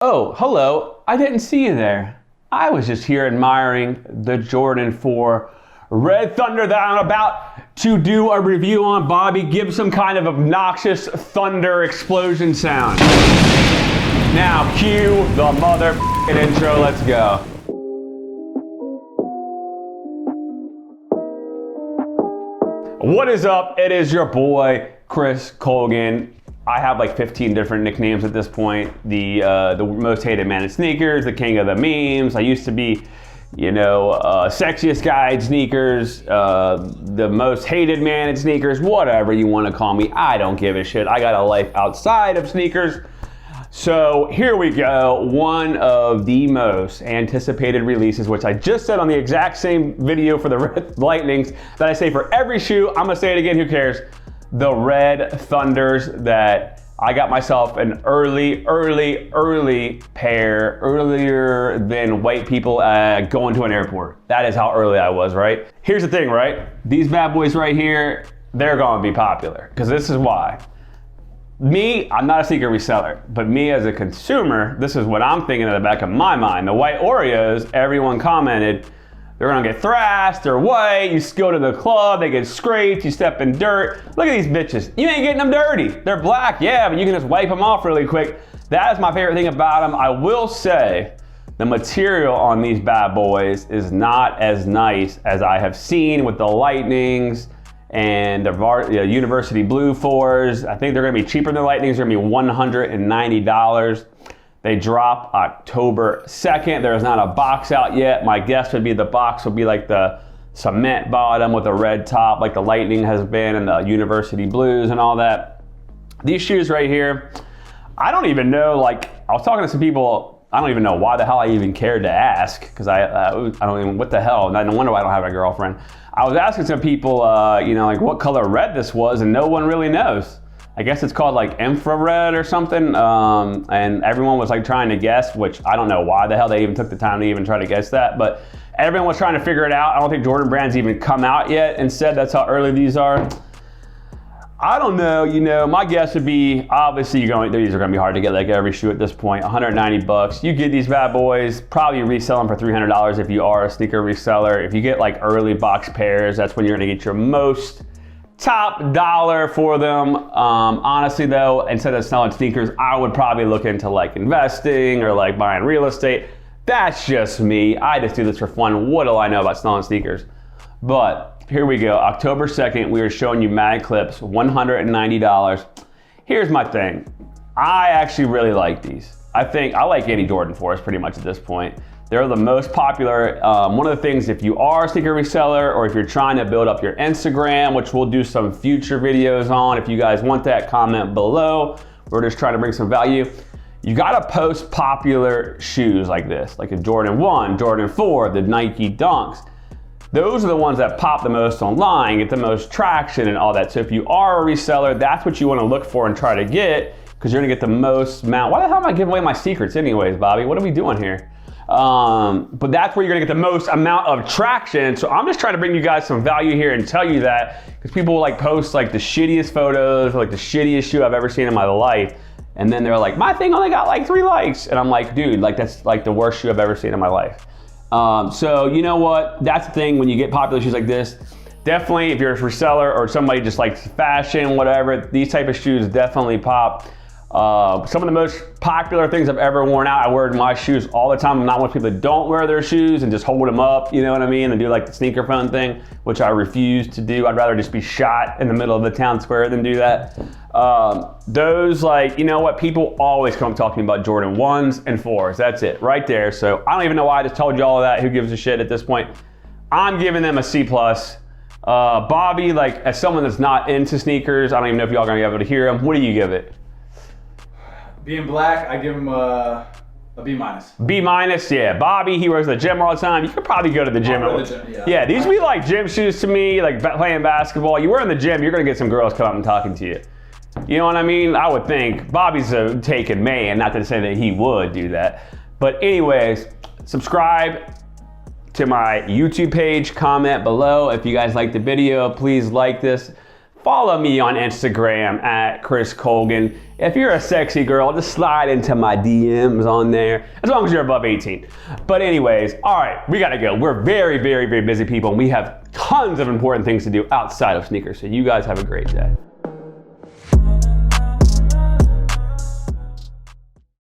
Oh, hello. I didn't see you there. I was just here admiring the Jordan 4 Red Thunder that I'm about to do a review on. Bobby, give some kind of obnoxious thunder explosion sound. Now cue the mother intro. Let's go. What is up? It is your boy, Chris Colgan. I have like 15 different nicknames at this point. The most hated man in sneakers, the king of the memes. I used to be, sexiest guy in sneakers, the most hated man in sneakers, whatever you want to call me. I don't give a shit. I got a life outside of sneakers. So here we go. One of the most anticipated releases, which I just said on the exact same video for the Red Lightnings that I say for every shoe. I'm gonna say it again, who cares? The Red Thunders that I got myself an early pair, earlier than white people going to an airport. That is how early I was, right? Here's the thing, right? These bad boys right here, they're gonna be popular, because this is why. Me, I'm not a sneaker reseller, but me as a consumer, this is what I'm thinking in the back of my mind. The white Oreos, everyone commented, they're gonna get thrashed, they're white, you go to the club, they get scraped, you step in dirt. Look at these bitches, you ain't getting them dirty. They're black, yeah, but you can just wipe them off really quick. That is my favorite thing about them. I will say, the material on these bad boys is not as nice as I have seen with the Lightnings and the University Blue 4s. I think they're gonna be cheaper than the Lightnings, they're gonna be $190. They drop October 2nd. There's not a box out yet. My guess would be the box will be like the cement bottom with a red top, like the Lightning has been, and the University Blues and all that. These shoes right here, I don't even know, like, I was talking to some people, I don't even know why the hell I even cared to ask, because I don't even, what the hell, no wonder why I don't have a girlfriend. I was asking some people, like what color red this was, and no one really knows. I guess it's called like infrared or something, and everyone was like trying to guess, which I don't know why the hell they even took the time to even try to guess that, but everyone was trying to figure it out. I don't think Jordan Brand's even come out yet and said that's how early these are. I don't know, my guess would be, obviously these are gonna be hard to get like every shoe at this point, 190 bucks. You get these bad boys, probably resell them for $300 if you are a sneaker reseller. If you get like early box pairs, that's when you're gonna get your most top dollar for them. Honestly though, instead of selling sneakers, I would probably look into like investing or like buying real estate. That's just me. I just do this for fun. What do I know about selling sneakers? But here we go. October 2nd, we are showing you Mag Clips, $190. Here's my thing. I actually really like these. I think I like any Jordan 4s pretty much at this point. They're the most popular. One of the things, if you are a sneaker reseller or if you're trying to build up your Instagram, which we'll do some future videos on, if you guys want that, comment below. We're just trying to bring some value. You gotta post popular shoes like this, like a Jordan 1, Jordan 4, the Nike Dunks. Those are the ones that pop the most online, get the most traction and all that. So if you are a reseller, that's what you wanna look for and try to get, because you're gonna get the most amount. Why the hell am I giving away my secrets anyways, Bobby? What are we doing here? But that's where you're gonna get the most amount of traction. So I'm just trying to bring you guys some value here and tell you that, because people will like post like the shittiest photos, like the shittiest shoe I've ever seen in my life. And then they're like, my thing only got like 3 likes. And I'm like, dude, like that's like the worst shoe I've ever seen in my life. So you know what? That's the thing when you get popular shoes like this. Definitely if you're a reseller or somebody just likes fashion, whatever, these type of shoes definitely pop. Some of the most popular things I've ever worn out, I wear my shoes all the time. I'm not one of people that don't wear their shoes and just hold them up, you know what I mean? And do like the sneaker phone thing, which I refuse to do. I'd rather just be shot in the middle of the town square than do that. Those like, you know what? People always come talking about Jordan 1s and 4s. That's it right there. So I don't even know why I just told you all of that. Who gives a shit at this point? I'm giving them a C+. Bobby, like as someone that's not into sneakers, I don't even know if y'all gonna be able to hear him. What do you give it? Being black, I give him a B-. B-, yeah. Bobby, he wears the gym all the time. You could probably go to the gym. Yeah, these be like gym shoes to me, like playing basketball. You wear in the gym, you're gonna get some girls come up and talking to you. You know what I mean? I would think. Bobby's a taken man, not to say that he would do that. But anyways, subscribe to my YouTube page, comment below. If you guys like the video, please like this. Follow me on Instagram at Chris Colgan. If you're a sexy girl, just slide into my DMs on there, as long as you're above 18. But anyways, all right, we gotta go. We're very, very, very busy people, and we have tons of important things to do outside of sneakers. So you guys have a great day.